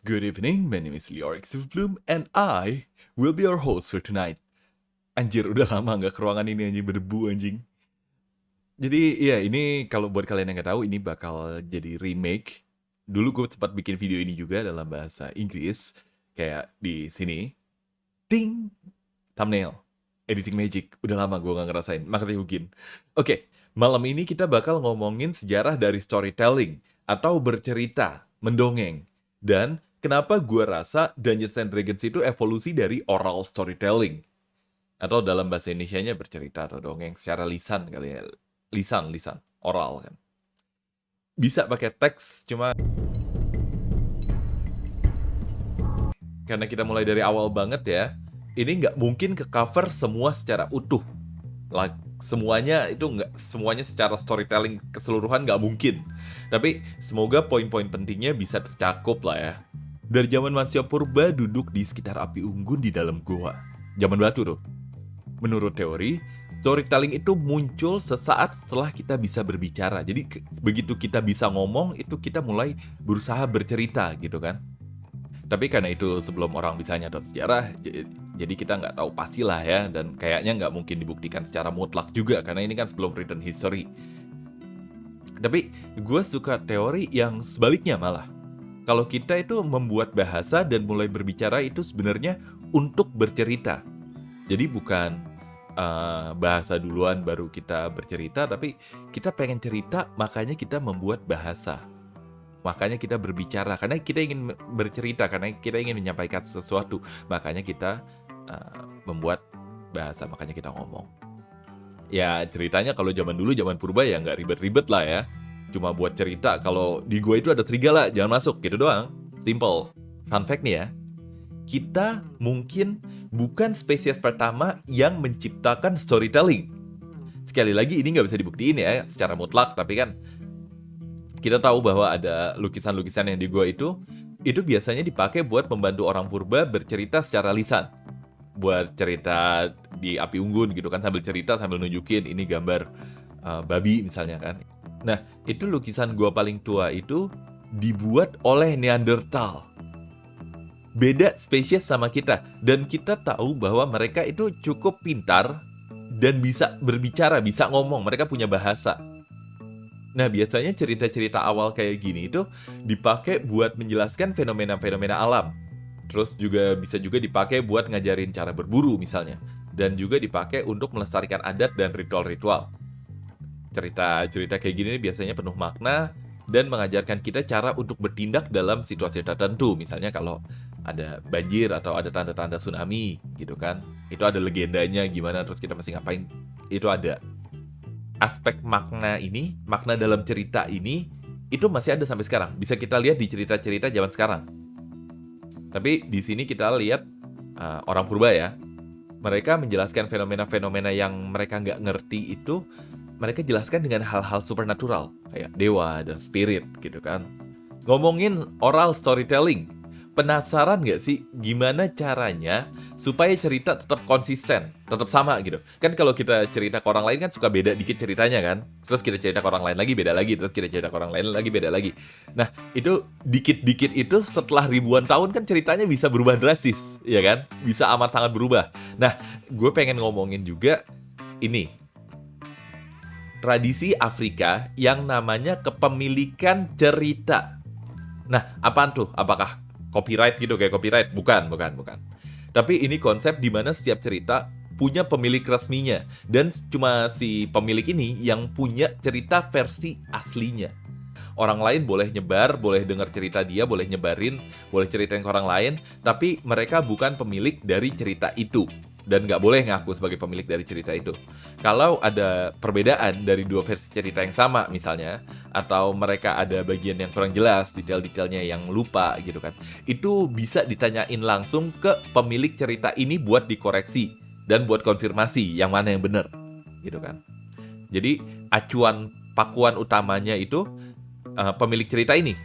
Good evening, my name is Leoric Silverbloom, and I will be your host for tonight. Anjir, udah lama nggak ke ruangan ini anjing, berdebu anjing. Jadi, ya ini kalau buat kalian yang nggak tahu, ini bakal jadi remake. Dulu gue sempat bikin video ini juga dalam bahasa Inggris, kayak di sini. Ting! Thumbnail. Editing magic. Udah lama gue nggak ngerasain. Makasih Hugin. Oke, malam ini kita bakal ngomongin sejarah dari storytelling, atau bercerita, mendongeng. Dan kenapa gue rasa Dungeons and Dragons itu evolusi dari oral storytelling. Atau dalam bahasa Indonesianya bercerita atau dongeng secara lisan kali ya. Lisan, oral kan. Bisa pakai teks, cuma karena kita mulai dari awal banget ya, ini nggak mungkin ke cover semua secara utuh. Semuanya itu nggak, semuanya secara storytelling keseluruhan nggak mungkin. Tapi semoga poin-poin pentingnya bisa tercakup lah ya. Dari zaman manusia purba duduk di sekitar api unggun di dalam gua. Zaman batu tuh. Menurut teori, storytelling itu muncul sesaat setelah kita bisa berbicara. Jadi begitu kita bisa ngomong, itu kita mulai berusaha bercerita gitu kan. Tapi karena itu sebelum orang bisa nyatet sejarah, jadi kita nggak tahu pastilah ya. Dan kayaknya nggak mungkin dibuktikan secara mutlak juga, karena ini kan sebelum written history. Tapi gue suka teori yang sebaliknya malah. Kalau kita itu membuat bahasa dan mulai berbicara itu sebenarnya untuk bercerita. Jadi bukan bahasa duluan baru kita bercerita, tapi kita pengen cerita, makanya kita membuat bahasa. Makanya kita berbicara, karena kita ingin bercerita, karena kita ingin menyampaikan sesuatu. Makanya kita membuat bahasa, makanya kita ngomong. Ya ceritanya kalau zaman dulu, zaman purba ya nggak ribet-ribet lah ya. Cuma buat cerita, kalau di gua itu ada serigala, jangan masuk, gitu doang. Simple. Fun fact nih ya, kita mungkin bukan spesies pertama yang menciptakan storytelling. Sekali lagi ini nggak bisa dibuktiin ya secara mutlak, tapi kan kita tahu bahwa ada lukisan-lukisan yang di gua itu biasanya dipakai buat membantu orang purba bercerita secara lisan. Buat cerita di api unggun gitu kan, sambil cerita sambil nunjukin ini gambar babi misalnya kan. Nah, itu lukisan gua paling tua itu dibuat oleh Neanderthal. Beda spesies sama kita, dan kita tahu bahwa mereka itu cukup pintar dan bisa berbicara, bisa ngomong, mereka punya bahasa. Nah, biasanya cerita-cerita awal kayak gini itu dipakai buat menjelaskan fenomena-fenomena alam. Terus bisa juga dipakai buat ngajarin cara berburu misalnya, dan juga dipakai untuk melestarikan adat dan ritual-ritual. Cerita-cerita kayak gini biasanya penuh makna dan mengajarkan kita cara untuk bertindak dalam situasi tertentu. Misalnya kalau ada banjir atau ada tanda-tanda tsunami gitu kan, itu ada legendanya gimana, terus kita mesti ngapain, itu ada. Aspek makna ini, makna dalam cerita ini, itu masih ada sampai sekarang. Bisa kita lihat di cerita-cerita zaman sekarang. Tapi di sini kita lihat orang purba ya, mereka menjelaskan fenomena-fenomena yang mereka nggak ngerti itu, mereka jelaskan dengan hal-hal supernatural, kayak dewa dan spirit gitu kan. Ngomongin oral storytelling, penasaran nggak sih gimana caranya supaya cerita tetap konsisten, tetap sama gitu? Kan kalau kita cerita ke orang lain kan suka beda dikit ceritanya kan. Terus kita cerita ke orang lain lagi beda lagi, terus kita cerita ke orang lain lagi beda lagi. Nah, itu dikit-dikit itu setelah ribuan tahun kan ceritanya bisa berubah drastis, ya kan? Bisa amat sangat berubah. Nah, gue pengen ngomongin juga ini, tradisi Afrika yang namanya kepemilikan cerita. Nah, apaan tuh? Apakah copyright gitu, kayak copyright? Bukan. Tapi ini konsep di mana setiap cerita punya pemilik resminya, dan cuma si pemilik ini yang punya cerita versi aslinya. Orang lain boleh nyebar, boleh dengar cerita dia, boleh nyebarin, boleh ceritain ke orang lain, tapi mereka bukan pemilik dari cerita itu. Dan nggak boleh ngaku sebagai pemilik dari cerita itu. Kalau ada perbedaan dari dua versi cerita yang sama misalnya, atau mereka ada bagian yang kurang jelas, detail-detailnya yang lupa gitu kan, itu bisa ditanyain langsung ke pemilik cerita ini buat dikoreksi dan buat konfirmasi yang mana yang benar gitu kan. Jadi pakuan utamanya itu pemilik cerita ini,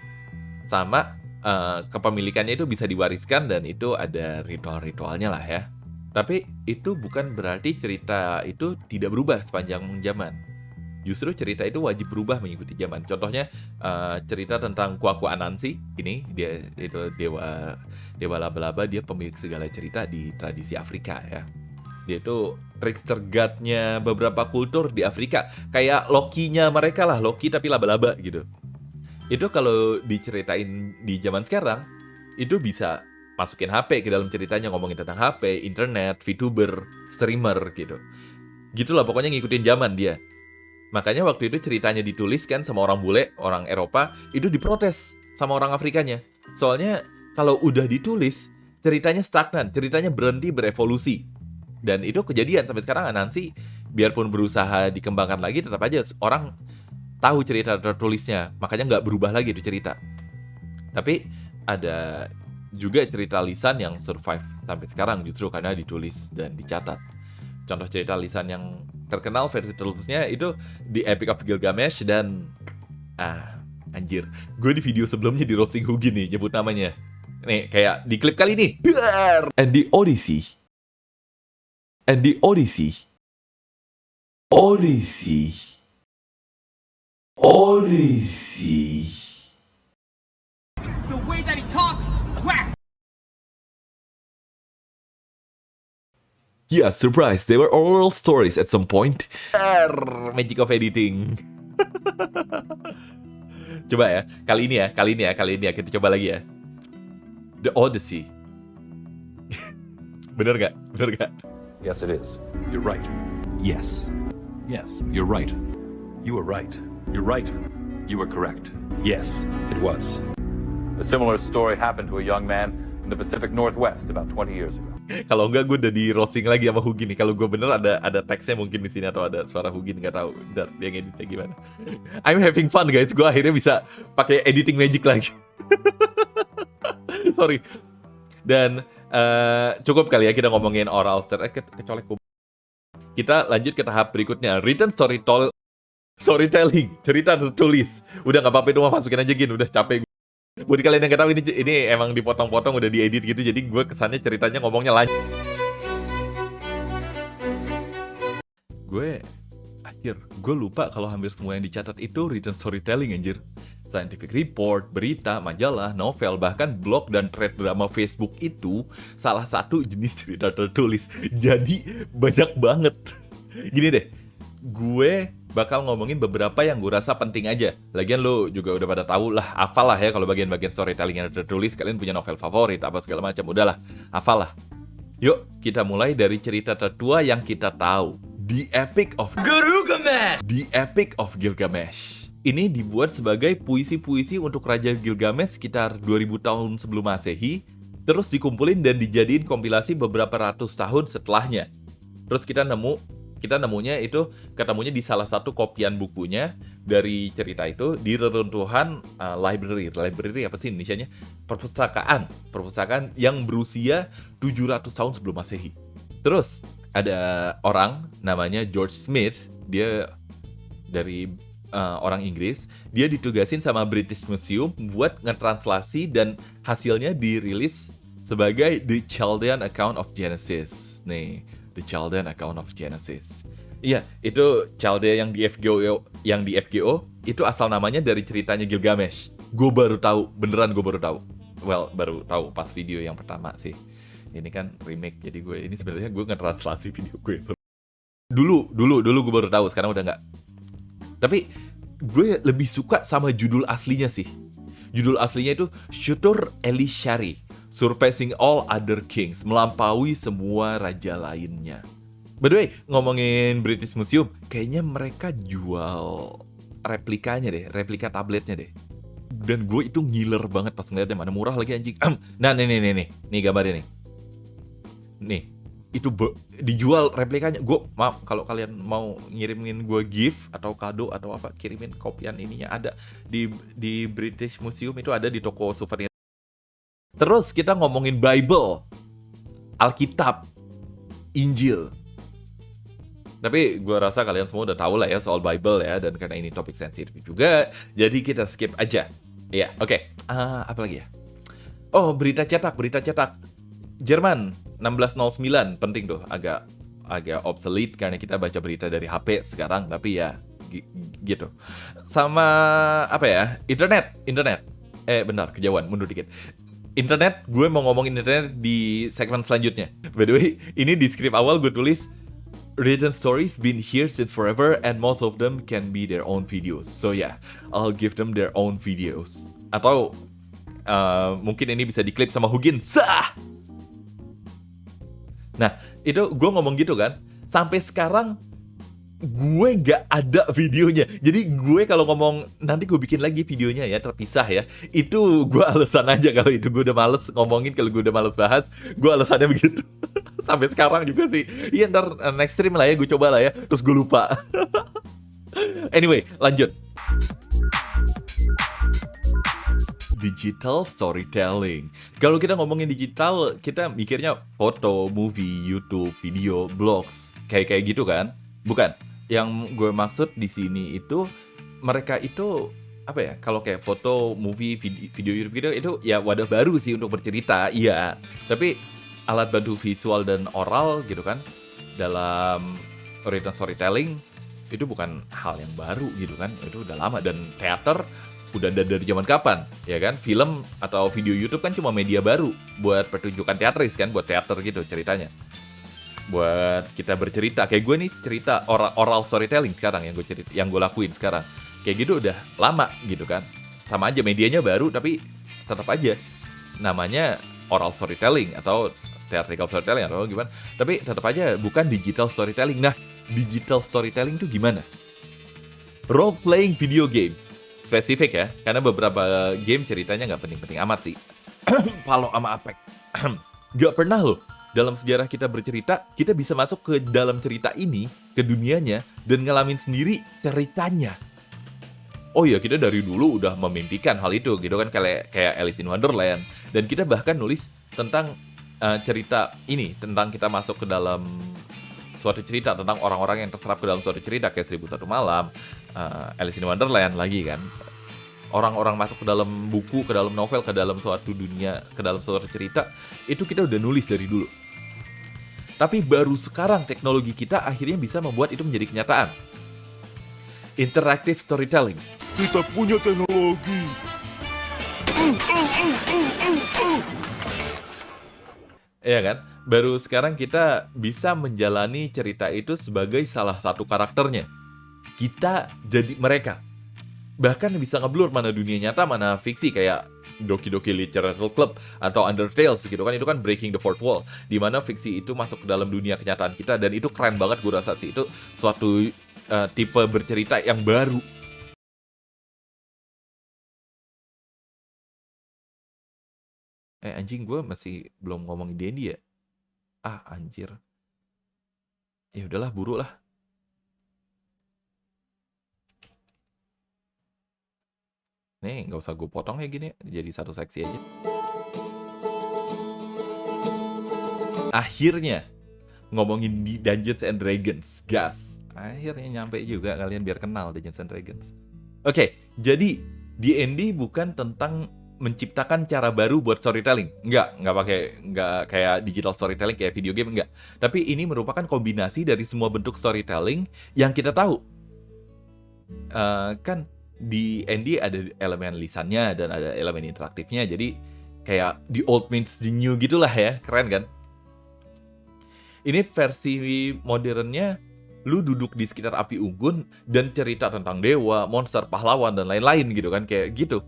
sama kepemilikannya itu bisa diwariskan, dan itu ada ritual-ritualnya lah ya. Tapi itu bukan berarti cerita itu tidak berubah sepanjang zaman. justru cerita itu wajib berubah mengikuti zaman. Contohnya cerita tentang Kwaku Anansi, ini dia itu dewa laba-laba, dia pemilik segala cerita di tradisi Afrika ya. Dia itu trickster god-nya beberapa kultur di Afrika, kayak Loki-nya mereka lah, Loki tapi laba-laba gitu. Itu kalau diceritain di zaman sekarang, itu bisa masukin HP ke dalam ceritanya, ngomongin tentang HP, internet, VTuber, streamer gitu. Gitulah pokoknya ngikutin zaman dia. Makanya waktu itu ceritanya ditulis kan sama orang bule, orang Eropa, itu diprotes sama orang Afrikanya. Soalnya kalau udah ditulis, ceritanya stagnan, ceritanya berhenti berevolusi. Dan itu kejadian sampai sekarang Anansi, biarpun berusaha dikembangkan lagi, tetap aja orang tahu cerita tertulisnya, makanya nggak berubah lagi itu cerita. Tapi ada juga cerita lisan yang survive sampai sekarang justru karena ditulis dan dicatat. Contoh cerita lisan yang terkenal versi tertulisnya itu The Epic of Gilgamesh dan anjir, gue di video sebelumnya di roasting Hugi nih nyebut namanya. Nih kayak di klip kali ini. And the Odyssey. And the Odyssey. Odyssey. Odyssey. The way that he talks, whack. Yeah, surprise, they were oral stories at some point. Magic of editing. Coba ya, kali ini ya, kita coba lagi ya. The Odyssey. Bener gak? Yes, it is. You're right. Yes. Yes, you're right. You were right. You're right. You were correct. Yes, it was. A similar story happened to a young man in the Pacific Northwest about 20 years ago. Kalau enggak gue udah di roasting lagi sama Hugi nih. Kalau gue bener ada teksnya mungkin di sini atau ada suara Hugi, nggak tahu. Bentar, dia ngeditnya gimana. I'm having fun guys. Gue akhirnya bisa pakai editing magic lagi. Sorry. Dan cukup kali ya kita ngomongin oral story. Kecolek gue. Kita lanjut ke tahap berikutnya. Written storytelling. Cerita tertulis. Udah nggak apa-apa itu mah masukin aja Gin. Udah capek gue. Buat kalian yang nggak tahu ini emang dipotong-potong udah diedit gitu, jadi gue kesannya ceritanya ngomongnya lanjut. Gue lupa kalau hampir semua yang dicatat itu written storytelling anjir. Scientific report, berita, majalah, novel, bahkan blog dan thread drama Facebook itu salah satu jenis cerita tertulis. Jadi banyak banget. Gini deh, gue bakal ngomongin beberapa yang gue rasa penting aja. Lagian lo juga udah pada tahu lah, hafal lah ya kalau bagian-bagian storytelling yang tertulis. Kalian punya novel favorit, apa segala macam, udahlah, hafal lah. Yuk, kita mulai dari cerita tertua yang kita tahu. The Epic of Gilgamesh. The Epic of Gilgamesh. Ini dibuat sebagai puisi-puisi untuk Raja Gilgamesh sekitar 2000 tahun sebelum Masehi, terus dikumpulin dan dijadiin kompilasi beberapa ratus tahun setelahnya. Terus ketemunya di salah satu kopian bukunya dari cerita itu di reruntuhan library apa sih Indonesianya? Perpustakaan yang berusia 700 tahun sebelum Masehi. Terus ada orang namanya George Smith, dia dari orang Inggris, dia ditugasin sama British Museum buat ngetranslasi dan hasilnya dirilis sebagai The Chaldean Account of Genesis. Nih, The Chaldean Account of Genesis. Iya, itu Chaldea yang di FGO itu asal namanya dari ceritanya Gilgamesh. Gue baru tahu, beneran gue baru tahu. Well, baru tahu pas video yang pertama sih. Ini kan remake, jadi ini sebenarnya gue ngetranslasi video gue. Dulu gue baru tahu, sekarang udah nggak. Tapi gue lebih suka sama judul aslinya sih. Judul aslinya itu Shutur Elishari, Surpassing All Other Kings, melampaui semua raja lainnya. By the way, ngomongin British Museum, kayaknya mereka jual replikanya deh, replika tabletnya deh. Dan gue itu ngiler banget pas ngeliatnya, mana murah lagi anjing. Nah, nih gambarnya nih. Nih, itu dijual replikanya. Gue maaf kalau kalian mau ngirimin gue gift atau kado atau apa, kirimin kopian ininya ada di British Museum, itu ada di toko souvenir. Terus kita ngomongin Bible, Alkitab, Injil. Tapi gue rasa kalian semua udah tahu lah ya soal Bible ya, dan karena ini topik sensitif juga, jadi kita skip aja. Iya, oke. Apa lagi ya? Oh, berita cetak. Jerman 1609, penting tuh, agak obsolete karena kita baca berita dari HP sekarang, tapi ya gitu. Sama apa ya? Internet. Bentar, kejauhan, mundur dikit. Internet, gue mau ngomong internet di segmen selanjutnya. By the way, ini di skrip awal gue tulis written stories been here since forever and most of them can be their own videos. So yeah, I'll give them their own videos. Atau mungkin ini bisa diklip sama Hugin. Sah! Nah, itu gue ngomong gitu kan. Sampai sekarang gue nggak ada videonya. Jadi gue kalau ngomong nanti gue bikin lagi videonya ya terpisah ya. Itu gue alasan aja kalau itu gue udah males ngomongin, kalau gue udah males bahas, gue alasannya begitu. Sampai sekarang juga sih. Iya ntar next stream lah ya, gue coba lah ya. Terus gue lupa. Anyway, lanjut. Digital storytelling. Kalau kita ngomongin digital, kita mikirnya foto, movie, YouTube, video, blogs, kayak gitu kan? Bukan. Yang gue maksud di sini itu mereka itu apa ya? Kalau kayak foto, movie, video YouTube gitu itu ya wadah baru sih untuk bercerita, iya. Tapi alat bantu visual dan oral gitu kan dalam written storytelling itu bukan hal yang baru gitu kan. Itu udah lama dan teater udah ada dari zaman kapan, ya kan? Film atau video YouTube kan cuma media baru buat pertunjukan teatris kan, buat teater gitu ceritanya. Buat kita bercerita, kayak gue nih cerita oral storytelling sekarang yang gue lakuin sekarang. Kayak gitu udah lama gitu kan. Sama aja medianya baru tapi tetap aja namanya oral storytelling atau theatrical storytelling atau gimana. Tapi tetap aja bukan digital storytelling. Nah, digital storytelling itu gimana? Role playing video games. Spesifik ya, karena beberapa game ceritanya nggak penting-penting amat sih. Palo sama Apek. Nggak pernah loh, dalam sejarah kita bercerita, kita bisa masuk ke dalam cerita ini, ke dunianya, dan ngalamin sendiri ceritanya. Oh iya, kita dari dulu udah memimpikan hal itu, gitu kan, kayak Alice in Wonderland. Dan kita bahkan nulis tentang cerita ini, tentang kita masuk ke dalam suatu cerita, tentang orang-orang yang terserap ke dalam suatu cerita, kayak 1001 Malam, Alice in Wonderland lagi kan. Orang-orang masuk ke dalam buku, ke dalam novel, ke dalam suatu dunia, ke dalam suatu cerita, itu kita udah nulis dari dulu. Tapi baru sekarang teknologi kita akhirnya bisa membuat itu menjadi kenyataan. Interactive storytelling. Kita punya teknologi. Iya kan? Baru sekarang kita bisa menjalani cerita itu sebagai salah satu karakternya. Kita jadi mereka. Bahkan bisa ngeblur mana dunia nyata, mana fiksi, kayak Doki Doki Literature Club atau Undertale gitu kan. Itu kan breaking the fourth wall, di mana fiksi itu masuk ke dalam dunia kenyataan kita. Dan itu keren banget gue rasa sih. Itu suatu tipe bercerita yang baru. Anjing, gue masih belum ngomongin D&D ya? Anjir. Ya udahlah, buru lah. Nih, nggak usah gue potong ya gini, jadi satu seksi aja. Akhirnya, ngomongin di Dungeons and Dragons, gas. Akhirnya nyampe juga kalian biar kenal Dungeons and Dragons. Oke, jadi D&D bukan tentang menciptakan cara baru buat storytelling. Nggak kayak digital storytelling, kayak video game, enggak. Tapi ini merupakan kombinasi dari semua bentuk storytelling yang kita tahu. Kan di D&D ada elemen lisannya dan ada elemen interaktifnya. Jadi kayak the old meets the new gitulah ya. Keren kan? Ini versi modernnya, lu duduk di sekitar api unggun dan cerita tentang dewa, monster, pahlawan, dan lain-lain gitu kan. Kayak gitu.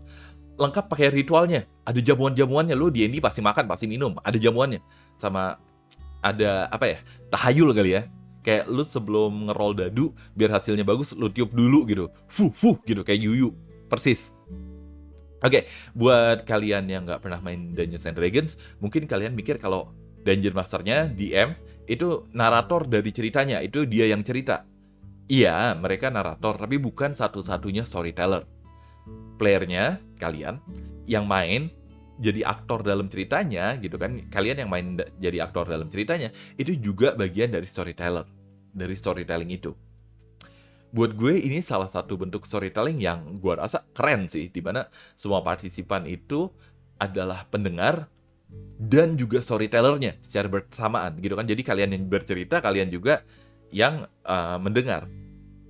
Lengkap pakai ritualnya. Ada jamuan-jamuannya. Lu di D&D pasti makan, pasti minum. Ada jamuannya. Sama ada apa ya? Tahayul kali ya. Kayak lu sebelum ngerol dadu, biar hasilnya bagus, lu tiup dulu gitu. Fuh gitu, kayak yuyu. Persis. Oke, buat kalian yang nggak pernah main Dungeons and Dragons, mungkin kalian mikir kalau Dungeon Master-nya, DM, itu narator dari ceritanya. Itu dia yang cerita. Iya, mereka narator, tapi bukan satu-satunya storyteller. Playernya, kalian, yang main jadi aktor dalam ceritanya gitu kan, kalian yang main jadi aktor dalam ceritanya, itu juga bagian dari storyteller, dari storytelling itu. Buat gue ini salah satu bentuk storytelling yang gue rasa keren sih, dimana semua partisipan itu adalah pendengar dan juga storytellernya secara bersamaan gitu kan. Jadi kalian yang bercerita, kalian juga yang mendengar.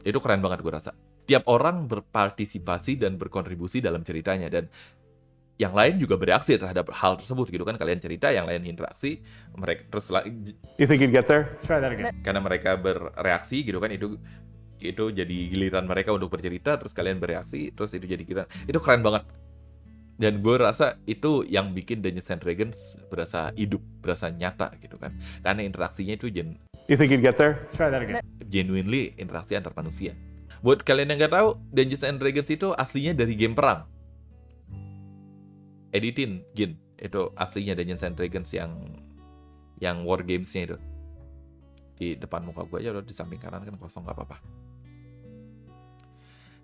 Itu keren banget gue rasa. tiap orang berpartisipasi dan berkontribusi dalam ceritanya, dan yang lain juga bereaksi terhadap hal tersebut gitu kan. Kalian cerita, yang lain interaksi, mereka terus You think you'd get there? Try that again. karena mereka bereaksi gitu kan, itu jadi giliran mereka untuk bercerita, terus kalian bereaksi, terus itu jadi giliran. Itu keren banget. Dan gue rasa itu yang bikin Dungeons and Dragons berasa hidup, berasa nyata gitu kan. Karena interaksinya itu You think you'd get there? Try that again. genuinely interaksi antar manusia. Buat kalian yang nggak tahu, Dungeons and Dragons itu aslinya dari game perang. Editin, Gin. Itu aslinya Dungeons and Dragons yang war games-nya itu. Di depan muka gue aja, udah di samping kanan kan kosong, nggak apa-apa.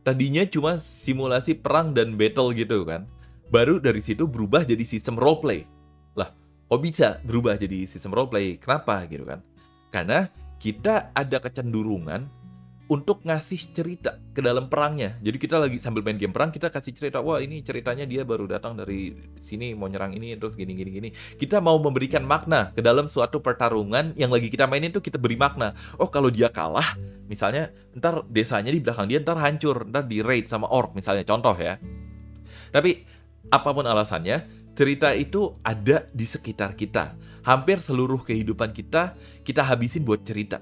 Tadinya cuma simulasi perang dan battle gitu kan. Baru dari situ berubah jadi sistem roleplay. Lah, kok bisa berubah jadi sistem roleplay? Kenapa gitu kan? Karena kita ada kecenderungan untuk ngasih cerita ke dalam perangnya. Jadi kita lagi sambil main game perang, kita kasih cerita, wah ini ceritanya dia baru datang dari sini, mau nyerang ini, terus gini. Kita mau memberikan makna ke dalam suatu pertarungan yang lagi kita mainin tuh, kita beri makna. Oh kalau dia kalah, misalnya ntar desanya di belakang dia ntar hancur, ntar di raid sama orc misalnya, contoh ya. Tapi apapun alasannya, cerita itu ada di sekitar kita. Hampir seluruh kehidupan kita habisin buat cerita.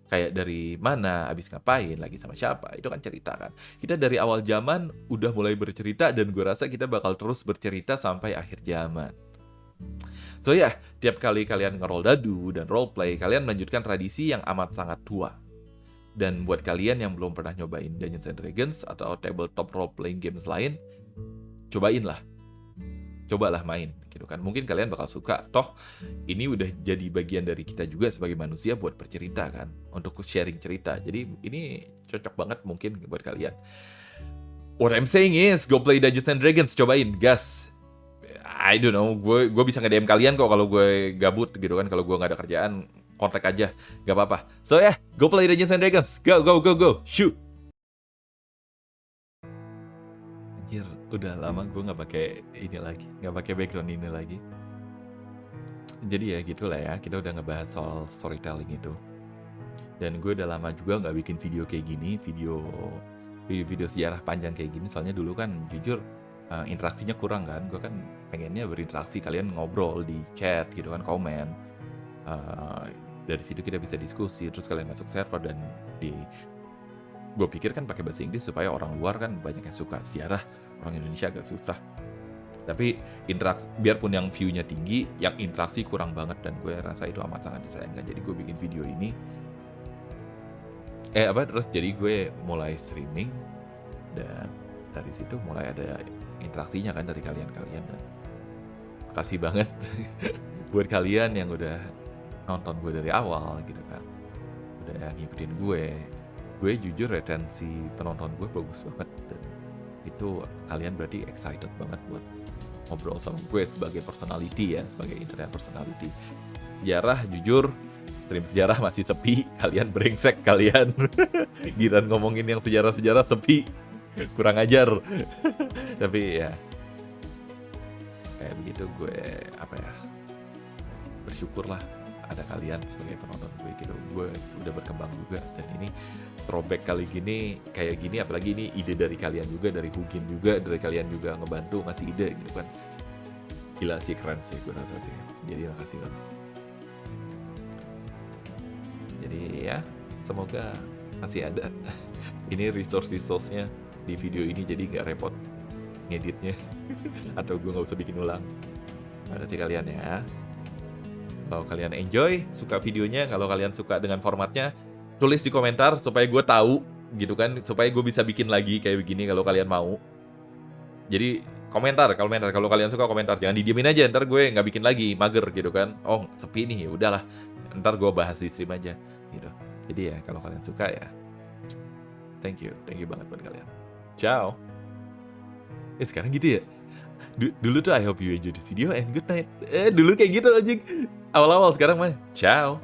Kayak dari mana, abis ngapain, lagi sama siapa, itu kan cerita kan. Kita dari awal zaman udah mulai bercerita, dan gue rasa kita bakal terus bercerita sampai akhir zaman. So ya, tiap kali kalian nge-roll dadu dan roleplay, kalian melanjutkan tradisi yang amat sangat tua. Dan buat kalian yang belum pernah nyobain Dungeons and Dragons atau tabletop role-playing games lain, cobalah main gitu kan. Mungkin kalian bakal suka. Toh ini udah jadi bagian dari kita juga sebagai manusia buat bercerita kan, untuk sharing cerita. Jadi ini cocok banget mungkin buat kalian. What I'm saying is, go play Dungeons and Dragons, cobain, gas. I don't know, gue bisa nge-DM kalian kok kalau gue gabut gitu kan. Kalau gue nggak ada kerjaan, kontak aja, gak apa-apa. So yeah, go play Dungeons and Dragons, go, shoot. Anjir, udah lama gue nggak pakai ini lagi, nggak pakai background ini lagi. Jadi ya gitulah ya, kita udah ngebahas soal storytelling itu. Dan gue udah lama juga nggak bikin video kayak gini, video sejarah panjang kayak gini. Soalnya dulu kan jujur interaksinya kurang kan. Gue kan pengennya berinteraksi, kalian ngobrol di chat gitu kan, komen. Dari situ kita bisa diskusi, terus kalian masuk server, dan gue pikir kan pakai bahasa Inggris supaya orang luar kan banyak yang suka. Sejarah orang Indonesia agak susah. Tapi interaksi, biarpun yang view-nya tinggi, yang interaksi kurang banget, dan gue rasa itu amat sangat disayangkan. Jadi gue bikin video ini. Terus jadi gue mulai streaming, dan dari situ mulai ada interaksinya kan dari kalian-kalian. Dan makasih banget buat kalian yang udah nonton gue dari awal gitu kan. Udah ngikutin gue. Gue jujur retensi penonton gue bagus banget, dan itu kalian berarti excited banget buat ngobrol sama gue sebagai personality ya, sebagai internet personality. Sejarah jujur, stream sejarah masih sepi, kalian brengsek kalian. Giran ngomongin yang sejarah sepi, kurang ajar. Tapi ya kayak begitu, gue bersyukur lah ada kalian sebagai penonton gue gitu. Gue udah berkembang juga, dan ini throwback kali gini kayak gini, apalagi ini ide dari kalian juga, dari Hugin juga, dari kalian juga ngebantu ngasih ide gitu kan. Gila sih, keren sih gue rasa sih. Jadi makasih banget. Jadi ya, semoga masih ada ini resource-nya di video ini, jadi nggak repot ngeditnya atau gue nggak usah bikin ulang. Makasih kalian ya. Kalau kalian enjoy, suka videonya, kalau kalian suka dengan formatnya, tulis di komentar supaya gue tahu gitu kan, supaya gue bisa bikin lagi kayak begini kalau kalian mau. Jadi komentar kalau kalian suka, komentar, jangan didiemin aja, ntar gue nggak bikin lagi, mager gitu kan. Oh sepi nih, ya udahlah, ntar gue bahas di stream aja gitu. Jadi ya kalau kalian suka ya, thank you banget buat kalian. Ciao. Sekarang gitu ya. Dulu tuh I hope you enjoy this video and good night. Dulu kayak gitu anjing. Awal-awal, sekarang mah ciao.